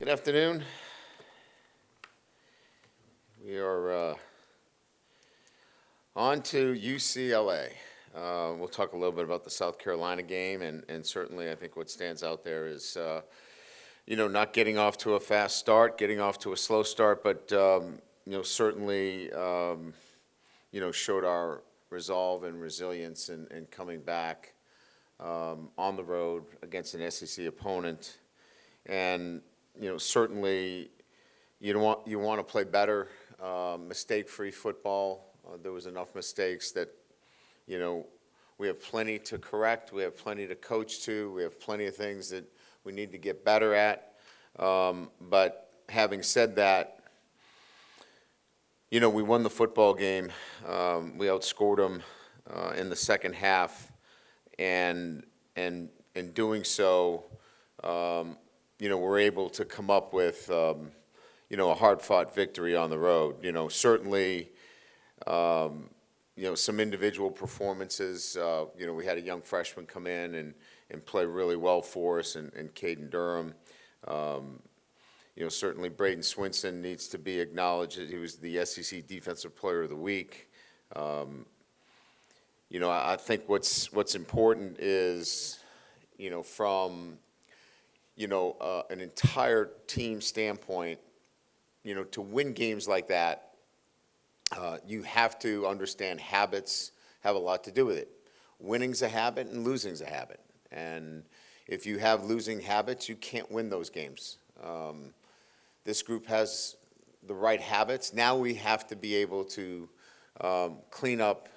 Good afternoon. We are on to UCLA. We'll talk a little bit about the South Carolina game, and certainly I think what stands out there is, not getting off to a fast start, getting off to a slow start, but, certainly, showed our resolve and resilience in coming back on the road against an SEC opponent. And, certainly you want to play better, mistake-free football. There was enough mistakes that, we have plenty to correct. We have plenty to coach to. We have plenty of things that we need to get better at. But having said that, we won the football game. We outscored them in the second half, and in doing so, we're able to come up with, a hard-fought victory on the road. Certainly, some individual performances. We had a young freshman come in and play really well for us, and Kaden Durham. Certainly Braden Swinson needs to be acknowledged. He was the SEC Defensive Player of the Week. I think what's important is, from an entire team standpoint, to win games like that, you have to understand habits have a lot to do with it. Winning's a habit and losing's a habit. And if you have losing habits, you can't win those games. This group has the right habits. Now we have to be able to clean up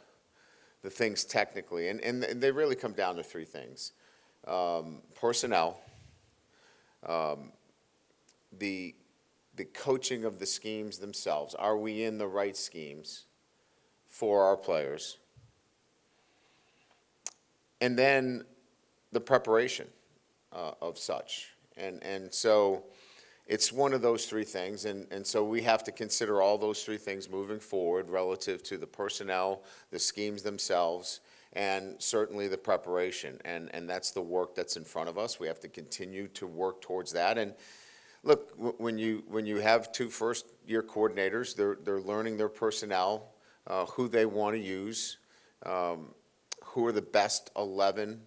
the things technically. And they really come down to three things. Personnel, the coaching of the schemes themselves. Are we in the right schemes for our players? And then the preparation of such. And so it's one of those three things. And so we have to consider all those three things moving forward relative to the personnel, the schemes themselves, and certainly the preparation. And that's the work that's in front of us. We have to continue to work towards that. And look, when you have two first-year coordinators, they're learning their personnel, who they want to use, who are the best 11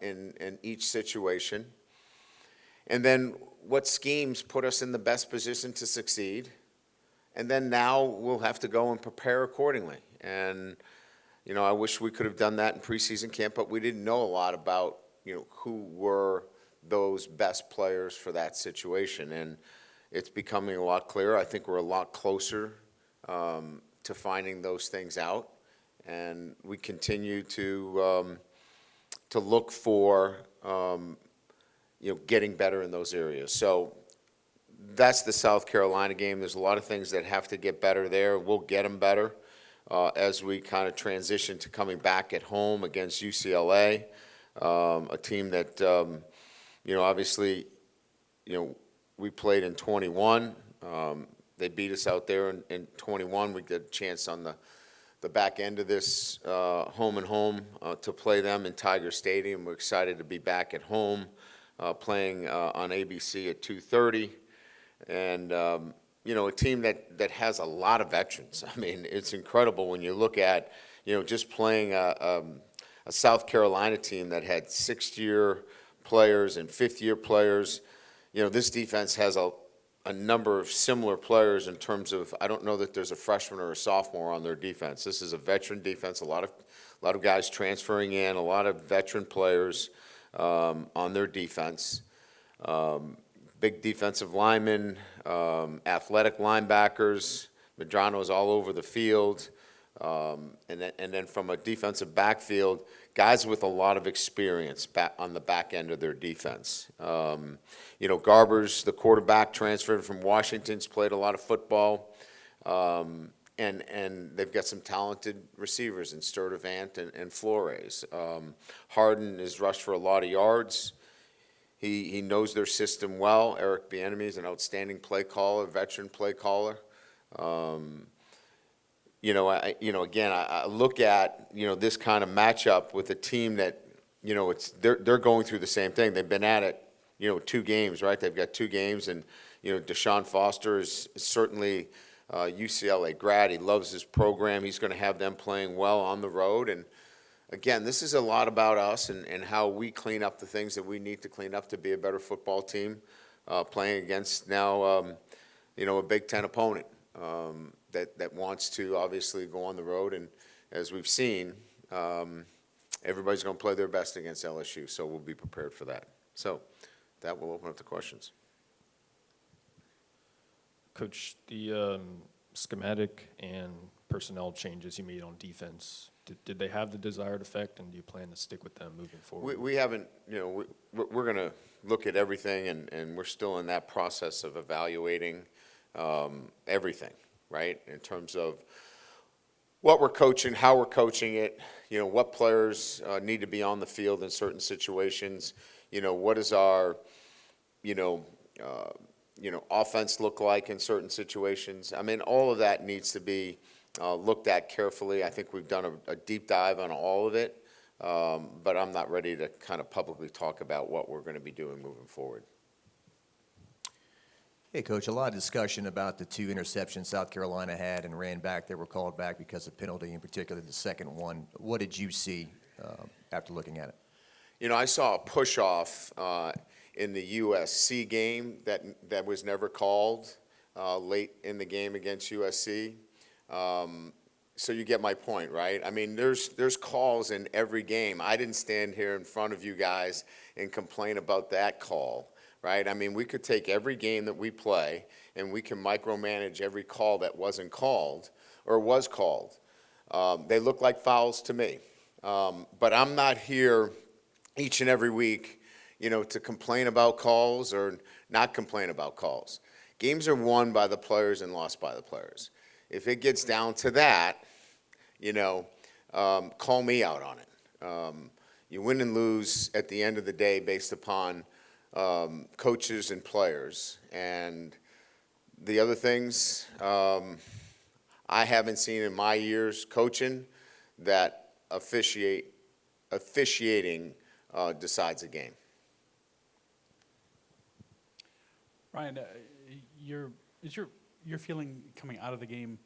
in each situation, and then what schemes put us in the best position to succeed. And then now we'll have to go and prepare accordingly. And, I wish we could have done that in preseason camp, but we didn't know a lot about, who were those best players for that situation. And it's becoming a lot clearer. I think we're a lot closer to finding those things out. And we continue to look for, getting better in those areas. So that's the South Carolina game. There's a lot of things that have to get better there. We'll get them better as we kind of transition to coming back at home against UCLA, a team that, obviously, we played in 21. They beat us out there in 21. We get a chance on the back end of this home and home to play them in Tiger Stadium. We're excited to be back at home playing on ABC at 2:30. And, a team that has a lot of veterans. I mean, it's incredible when you look at, just playing a South Carolina team that had sixth-year players and fifth-year players. This defense has a number of similar players in terms of, I don't know that there's a freshman or a sophomore on their defense. This is a veteran defense, a lot of guys transferring in, a lot of veteran players on their defense. Big defensive linemen, athletic linebackers, Medrano's all over the field. And then from a defensive backfield, guys with a lot of experience on the back end of their defense. Garbers, the quarterback, transferred from Washington's played a lot of football. And they've got some talented receivers in Sturdivant and Flores. Harden has rushed for a lot of yards. He knows their system well. Eric Bieniemy is an outstanding play caller, veteran play caller. Again, I look at, this kind of matchup with a team that, they're going through the same thing. They've been at it, 2 games, right? They've got 2 games, and, Deshaun Foster is certainly UCLA grad. He loves his program. He's going to have them playing well on the road. And, again, this is a lot about us and how we clean up the things that we need to clean up to be a better football team, playing against now, a Big Ten opponent that wants to obviously go on the road. And as we've seen, everybody's going to play their best against LSU, so we'll be prepared for that. So that will open up the questions. Coach, the schematic and personnel changes you made on defense, did they have the desired effect, and do you plan to stick with them moving forward? We haven't, we're going to look at everything, and we're still in that process of evaluating everything, right, in terms of what we're coaching, how we're coaching it, what players need to be on the field in certain situations, what does our, offense look like in certain situations. I mean, all of that needs to be looked at carefully. I think we've done a deep dive on all of it, but I'm not ready to kind of publicly talk about what we're going to be doing moving forward. Hey, Coach, a lot of discussion about the 2 interceptions South Carolina had and ran back that were called back because of penalty, in particular the second one. What did you see after looking at it? I saw a push-off in the USC game that was never called late in the game against USC. So you get my point, right? I mean, there's calls in every game. I didn't stand here in front of you guys and complain about that call, right? I mean, we could take every game that we play and we can micromanage every call that wasn't called or was called. They look like fouls to me. But I'm not here each and every week, to complain about calls or not complain about calls. Games are won by the players and lost by the players. If it gets down to that, call me out on it. You win and lose at the end of the day based upon coaches and players. And the other things I haven't seen in my years coaching that officiating decides a game. Ryan, is your feeling coming out of the game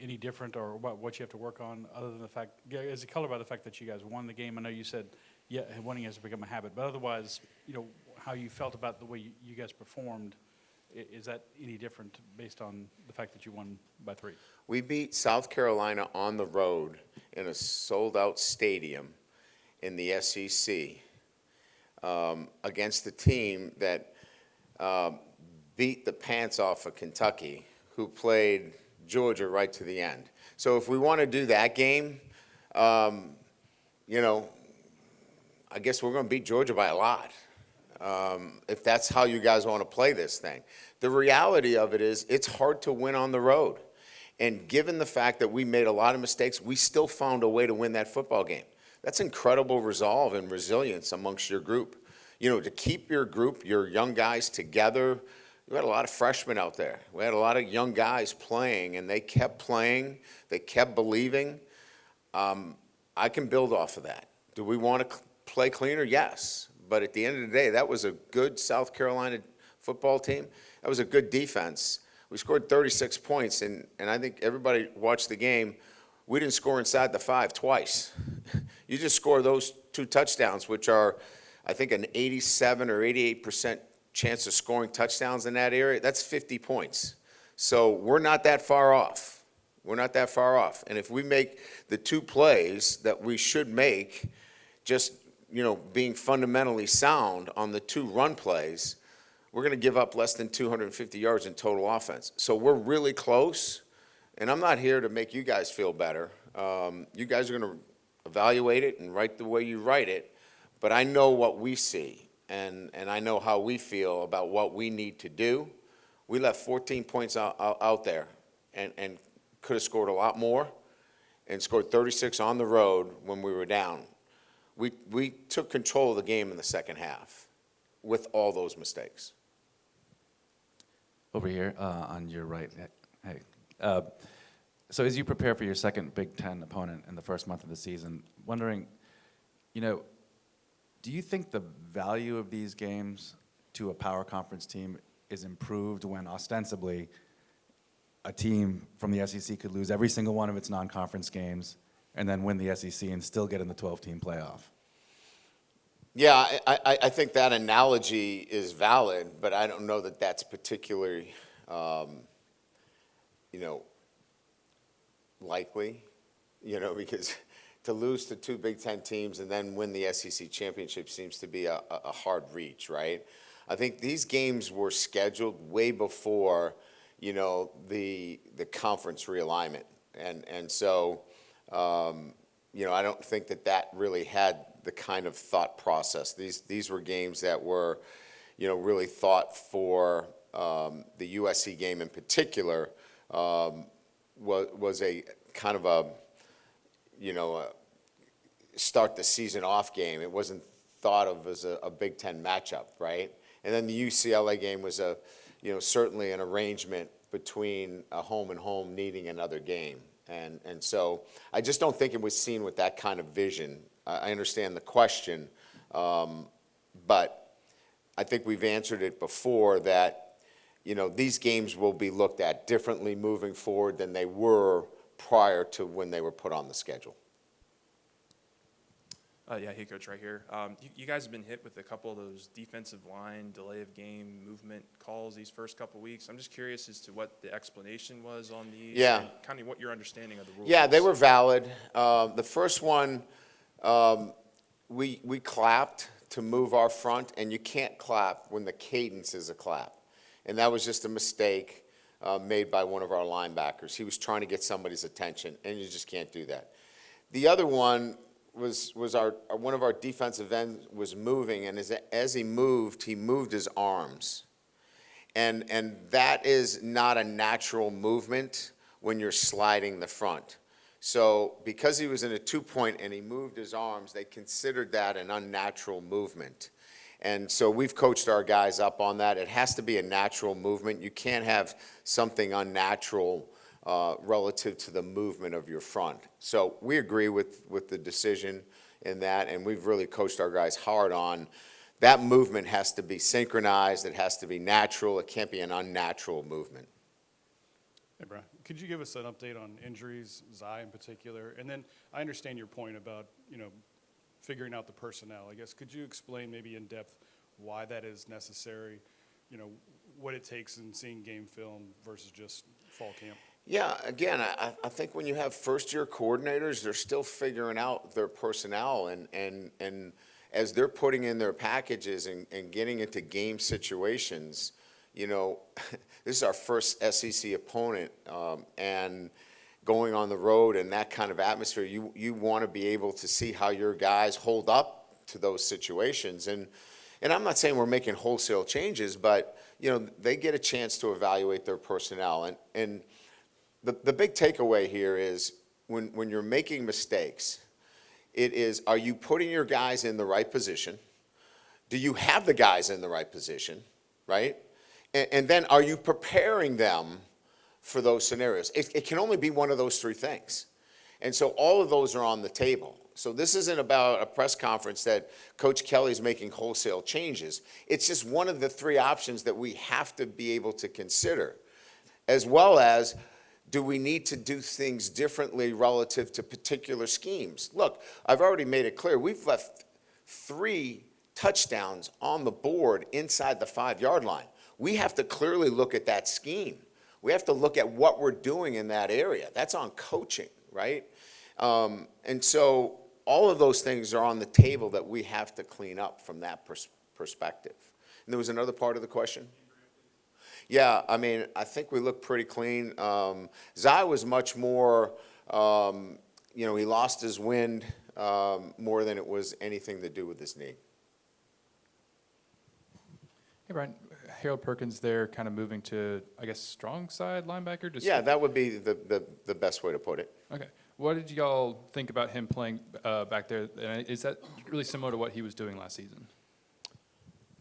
any different, or what you have to work on, other than the fact, is it colored by the fact that you guys won the game? I know you said, winning has become a habit, but otherwise, how you felt about the way you guys performed, is that any different based on the fact that you won by 3? We beat South Carolina on the road in a sold-out stadium in the SEC against the team that beat the pants off of Kentucky, who played Georgia right to the end. So if we want to do that game, I guess we're going to beat Georgia by a lot, if that's how you guys want to play this thing. The reality of it is it's hard to win on the road. And given the fact that we made a lot of mistakes, we still found a way to win that football game. That's incredible resolve and resilience amongst your group. To keep your group, your young guys together. We had a lot of freshmen out there. We had a lot of young guys playing, and they kept playing. They kept believing. I can build off of that. Do we want to play cleaner? Yes. But at the end of the day, that was a good South Carolina football team. That was a good defense. We scored 36 points, and I think everybody watched the game. We didn't score inside the 5 twice. You just score those 2 touchdowns, which are, I think, an 87 or 88% chance of scoring touchdowns in that area. That's 50 points. So we're not that far off. We're not that far off. And if we make the 2 plays that we should make, just, being fundamentally sound on the 2 run plays, we're going to give up less than 250 yards in total offense. So we're really close. And I'm not here to make you guys feel better. You guys are going to evaluate it and write the way you write it. But I know what we see, and I know how we feel about what we need to do. We left 14 points out there and could have scored a lot more and scored 36 on the road when we were down. We took control of the game in the second half with all those mistakes. Over here on your right. Hey. So as you prepare for your second Big Ten opponent in the first month of the season, wondering, Do you think the value of these games to a power conference team is improved when ostensibly a team from the SEC could lose every single one of its non-conference games and then win the SEC and still get in the 12-team playoff? Yeah, I think that analogy is valid, but I don't know that that's particularly, likely, because to lose to two Big Ten teams and then win the SEC championship seems to be a hard reach, right? I think these games were scheduled way before, the conference realignment. And so, I don't think that really had the kind of thought process. These were games that were, really thought for the USC game in particular was a kind of a start the season off game. It wasn't thought of as a Big Ten matchup, right? And then the UCLA game was certainly an arrangement between a home and home needing another game. And so I just don't think it was seen with that kind of vision. I understand the question, but I think we've answered it before that, these games will be looked at differently moving forward than they were prior to when they were put on the schedule. Yeah, hey, Coach, right here. You guys have been hit with a couple of those defensive line, delay of game, movement calls these first couple weeks. I'm just curious as to what the explanation was on these. Yeah. And kind of what your understanding of the rules. Yeah, they were valid. The first one, we clapped to move our front, and you can't clap when the cadence is a clap. And that was just a mistake made by one of our linebackers. He was trying to get somebody's attention, and you just can't do that. The other one was one of our defensive ends was moving, and as he moved his arms. And that is not a natural movement when you're sliding the front. So because he was in a 2-point and he moved his arms, they considered that an unnatural movement. And so we've coached our guys up on that. It has to be a natural movement. You can't have something unnatural relative to the movement of your front. So we agree with the decision in that, and we've really coached our guys hard on that movement has to be synchronized. It has to be natural. It can't be an unnatural movement. Hey, Brian, could you give us an update on injuries, Zai in particular? And then I understand your point about, figuring out the personnel. I guess, could you explain maybe in depth why that is necessary, what it takes in seeing game film versus just fall camp? Yeah, again, I think when you have first-year coordinators, they're still figuring out their personnel, and as they're putting in their packages and getting into game situations, this is our first SEC opponent, and going on the road in that kind of atmosphere, you want to be able to see how your guys hold up to those situations. And I'm not saying we're making wholesale changes, but, they get a chance to evaluate their personnel. And the big takeaway here is when you're making mistakes, it is, are you putting your guys in the right position? Do you have the guys in the right position, right? And then are you preparing them for those scenarios? It can only be one of those three things. And so all of those are on the table. So this isn't about a press conference that Coach Kelly's making wholesale changes. It's just one of the three options that we have to be able to consider, as well as, do we need to do things differently relative to particular schemes? Look, I've already made it clear. We've left 3 touchdowns on the board inside the 5-yard line. We have to clearly look at that scheme. We have to look at what we're doing in that area. That's on coaching, right? And so all of those things are on the table that we have to clean up from that perspective. And there was another part of the question? Yeah, I mean, I think we look pretty clean. Zai was much more, he lost his wind more than it was anything to do with his knee. Hey, Brian. Harold Perkins there, kind of moving to, I guess, strong side linebacker? Yeah, that would be the best way to put it. Okay. What did y'all think about him playing back there? Is that really similar to what he was doing last season?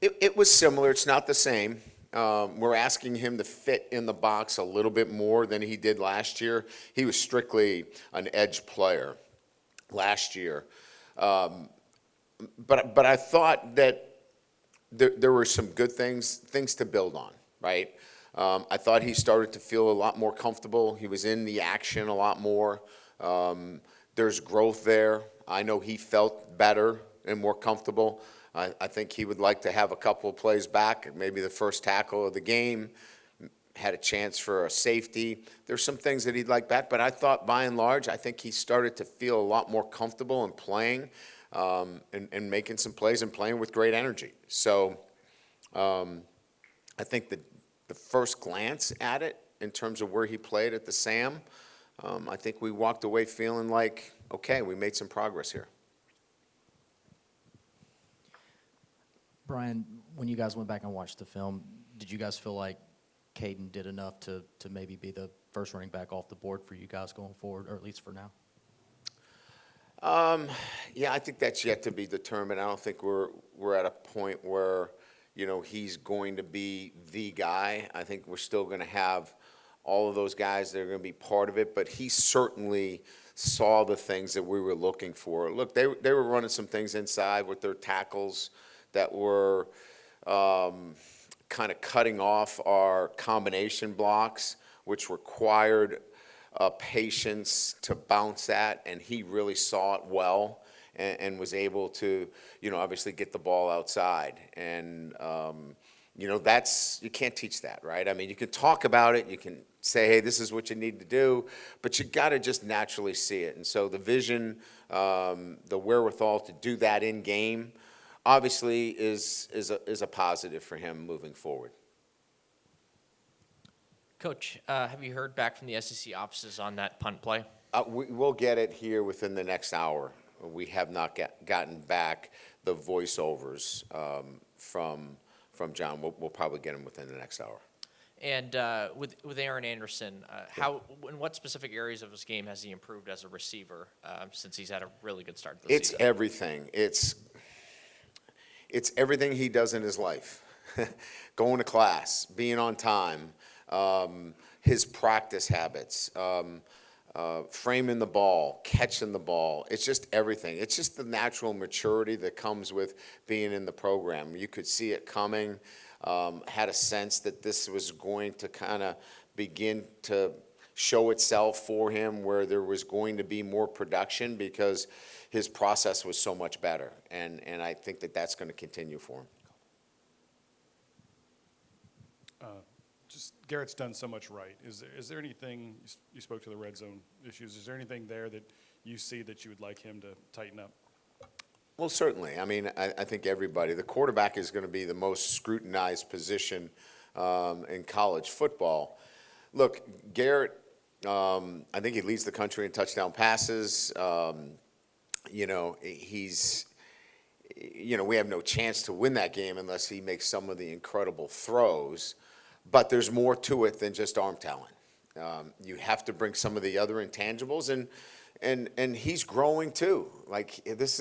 It was similar. It's not the same. We're asking him to fit in the box a little bit more than he did last year. He was strictly an edge player last year. but I thought that there were some good things to build on, right? I thought he started to feel a lot more comfortable. He was in the action a lot more. There's growth there. I know he felt better and more comfortable. I think he would like to have a couple of plays back, maybe the first tackle of the game, had a chance for a safety. There's some things that he'd like back, but I thought by and large, I think he started to feel a lot more comfortable in playing and making some plays and playing with great energy. So I think that the first glance at it in terms of where he played at the SAM, I think we walked away feeling like, okay, we made some progress here. Brian, when you guys went back and watched the film, did you guys feel like Kaden did enough to maybe be the first running back off the board for you guys going forward, or at least for now? Yeah, I think that's yet to be determined. I don't think we're at a point where, he's going to be the guy. I think we're still going to have all of those guys that are going to be part of it, but he certainly saw the things that we were looking for. Look, they were running some things inside with their tackles that were kind of cutting off our combination blocks, which required patience to bounce at, and he really saw it well and was able to, obviously get the ball outside. And, that's, you can't teach that, right? I mean, you can talk about it, you can say, hey, this is what you need to do, but you got to just naturally see it. And so the vision, the wherewithal to do that in game, obviously is a positive for him moving forward. Coach, have you heard back from the SEC offices on that punt play? We'll get it here within the next hour. We have not gotten back the voiceovers from John. We'll probably get them within the next hour. And with Aaron Anderson, in what specific areas of his game has he improved as a receiver since he's had a really good start this It's season? everything. It's everything he does in his life. Going to class, being on time, his practice habits, framing the ball, catching the ball. It's just everything. It's just the natural maturity that comes with being in the program. You could see it coming, had a sense that this was going to kind of begin to show itself for him, where there was going to be more production because his process was so much better. And I think that that's going to continue for him. Just Garrett's done so much right. Is there anything, you spoke to the red zone issues, is there anything there that you see that you would like him to tighten up? Well, certainly. I mean, I think everybody, the quarterback is going to be the most scrutinized position in college football. Look, Garrett, I think he leads the country in touchdown passes. He's, we have no chance to win that game unless he makes some of the incredible throws. But there's more to it than just arm talent. You have to bring some of the other intangibles, and he's growing too. Like this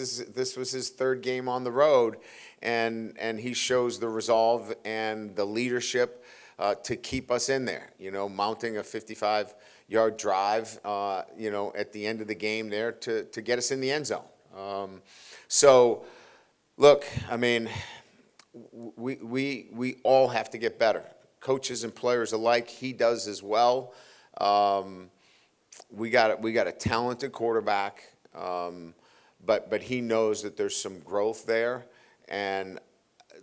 was his third game on the road, and he shows the resolve and the leadership to keep us in there. Mounting a 55-yard drive, at the end of the game there to get us in the end zone. So, look, I mean, we all have to get better. Coaches and players alike, he does as well. We got a talented quarterback, but he knows that there's some growth there. And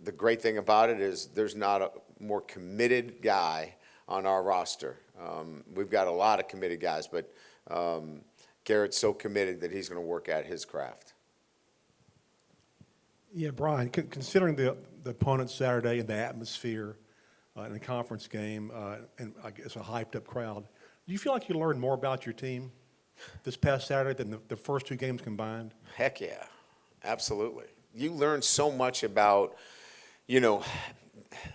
the great thing about it is there's not a more committed guy on our roster. We've got a lot of committed guys, but Garrett's so committed that he's going to work at his craft. Yeah, Brian, considering the opponent Saturday and the atmosphere in the conference game, and I guess a hyped-up crowd, do you feel like you learned more about your team this past Saturday than the first two games combined? Heck yeah, absolutely. You learn so much about,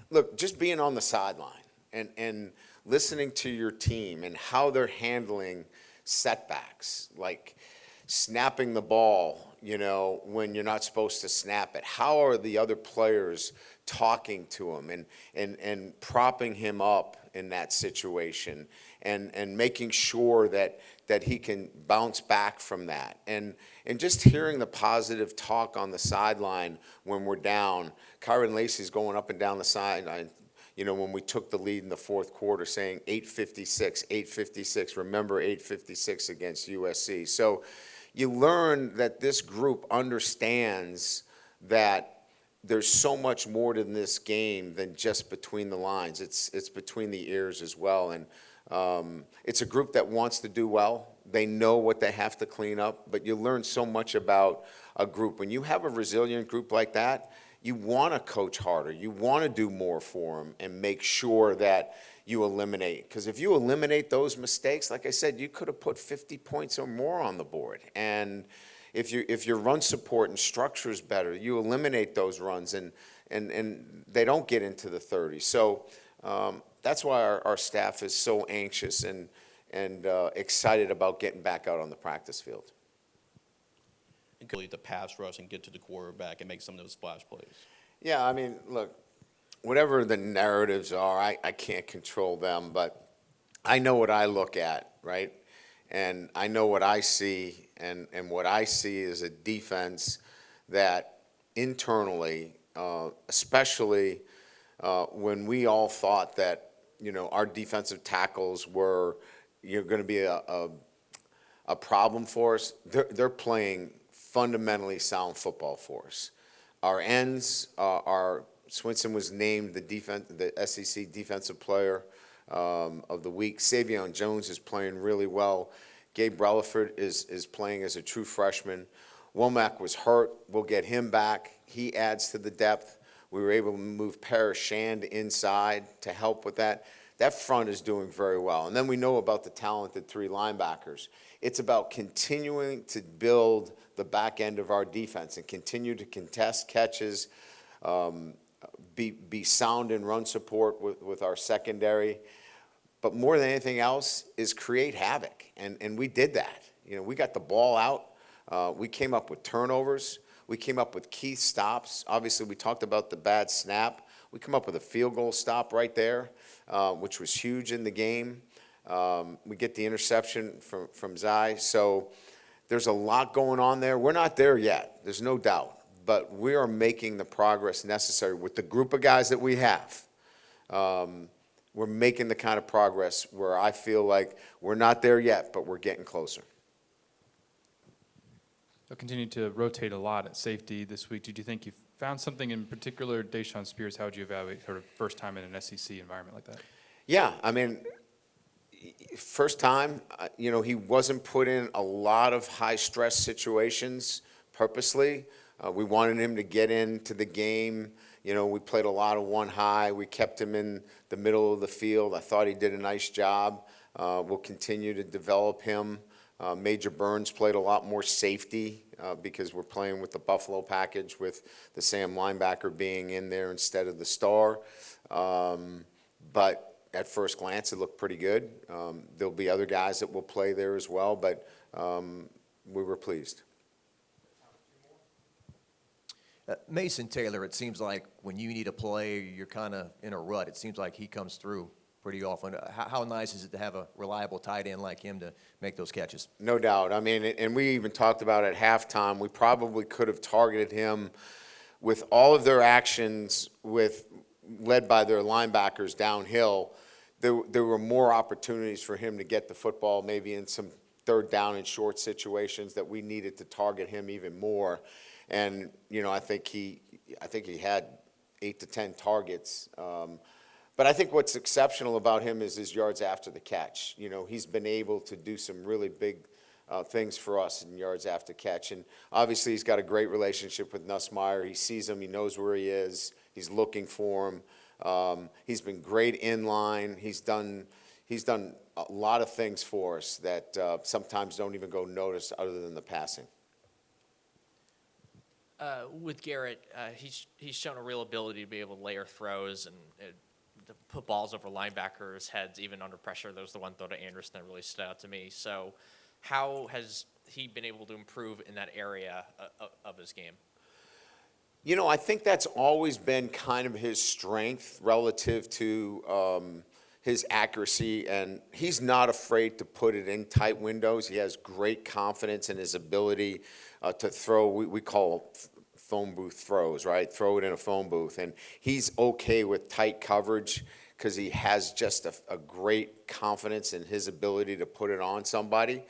look, just being on the sideline and listening to your team and how they're handling setbacks, like snapping the ball, when you're not supposed to snap it. How are the other players talking to him and propping him up in that situation and making sure that he can bounce back from that. And just hearing the positive talk on the sideline when we're down. Kyron Lacey's going up and down the sideline, when we took the lead in the fourth quarter, saying 8:56, remember 8:56 against USC. So you learn that this group understands that there's so much more to this game than just between the lines. It's between the ears as well. And it's a group that wants to do well. They know what they have to clean up, but you learn so much about a group. When you have a resilient group like that, you want to coach harder. You want to do more for them and make sure that you eliminate. Because if you eliminate those mistakes, like I said, you could have put 50 points or more on the board. And if your run support and structure is better, you eliminate those runs and they don't get into the 30s. So that's why our staff is so anxious and excited about getting back out on the practice field. The pass rush and get to the quarterback and make some of those splash plays. Yeah, I mean, look, whatever the narratives are, I can't control them, but I know what I look at, right? And I know what I see, and what I see is a defense that internally, especially when we all thought that, our defensive tackles were going to be a problem for us, they're playing fundamentally sound football for us. Our ends, Swinson was named the SEC Defensive Player of the Week. Savion Jones is playing really well. Gabe Relaford is playing as a true freshman. Womack was hurt. We'll get him back. He adds to the depth. We were able to move Parrish Shand inside to help with that. That front is doing very well. And then we know about the talented 3 linebackers. It's about continuing to build the back end of our defense and continue to contest catches, be sound in run support with our secondary. But more than anything else is create havoc. And we did that. We got the ball out. We came up with turnovers. We came up with key stops. Obviously, we talked about the bad snap. We come up with a field goal stop right there, which was huge in the game. We get the interception from Zai. So there's a lot going on there. We're not there yet. There's no doubt. But we are making the progress necessary with the group of guys that we have. We're making the kind of progress where I feel like we're not there yet, but we're getting closer. They'll continue to rotate a lot at safety this week. Did you think you found something in particular? Desean Spears, how would you evaluate sort of first time in an SEC environment like that? Yeah, I mean, first time, he wasn't put in a lot of high-stress situations purposely. We wanted him to get into the game. We played a lot of one high. We kept him in the middle of the field. I thought he did a nice job. We'll continue to develop him. Major Burns played a lot more safety because we're playing with the Buffalo package with the Sam linebacker being in there instead of the star. But at first glance, it looked pretty good. There'll be other guys that will play there as well, but we were pleased. Mason Taylor, it seems like when you need a play, you're kind of in a rut. It seems like he comes through pretty often. How nice is it to have a reliable tight end like him to make those catches? No doubt. I mean, and we even talked about at halftime, we probably could have targeted him with all of their actions led by their linebackers downhill. There were more opportunities for him to get the football, maybe in some third down and short situations that we needed to target him even more. And, I think he had 8 to 10 targets. But I think what's exceptional about him is his yards after the catch. He's been able to do some really big things for us in yards after catch. And obviously he's got a great relationship with Nussmeier. He sees him. He knows where he is. He's looking for him. He's been great in line. He's done a lot of things for us that sometimes don't even go noticed other than the passing. With Garrett, he's shown a real ability to be able to layer throws and to put balls over linebackers' heads, even under pressure. That was the one throw to Anderson that really stood out to me. So how has he been able to improve in that area of his game? You know, I think that's always been kind of his strength relative to his accuracy, and he's not afraid to put it in tight windows. He has great confidence in his ability to throw, we call phone booth throws, right? Throw it in a phone booth, and he's okay with tight coverage because he has just a great confidence in his ability to put it on somebody.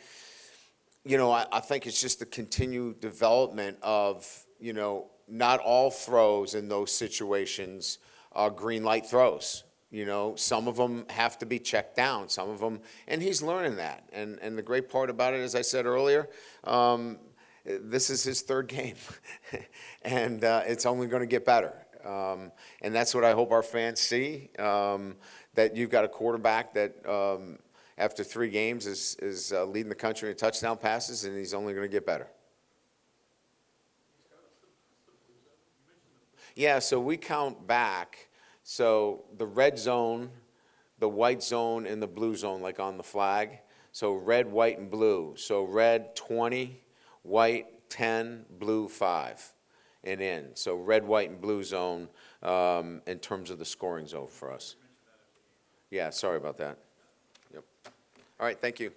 You know, I think it's just the continued development of, you know, not all throws in those situations are green light throws. You know, some of them have to be checked down, some of them, and he's learning that. And the great part about it, as I said earlier, this is his third game, and it's only going to get better. And that's what I hope our fans see, that you've got a quarterback that after 3 games is leading the country in touchdown passes, and he's only going to get better. Yeah, so we count back. So the red zone, the white zone, and the blue zone, like on the flag. So red, white, and blue. So red 20, white 10, blue 5, and in. So red, white, and blue zone in terms of the scoring zone for us. Yeah, sorry about that. Yep. All right, thank you.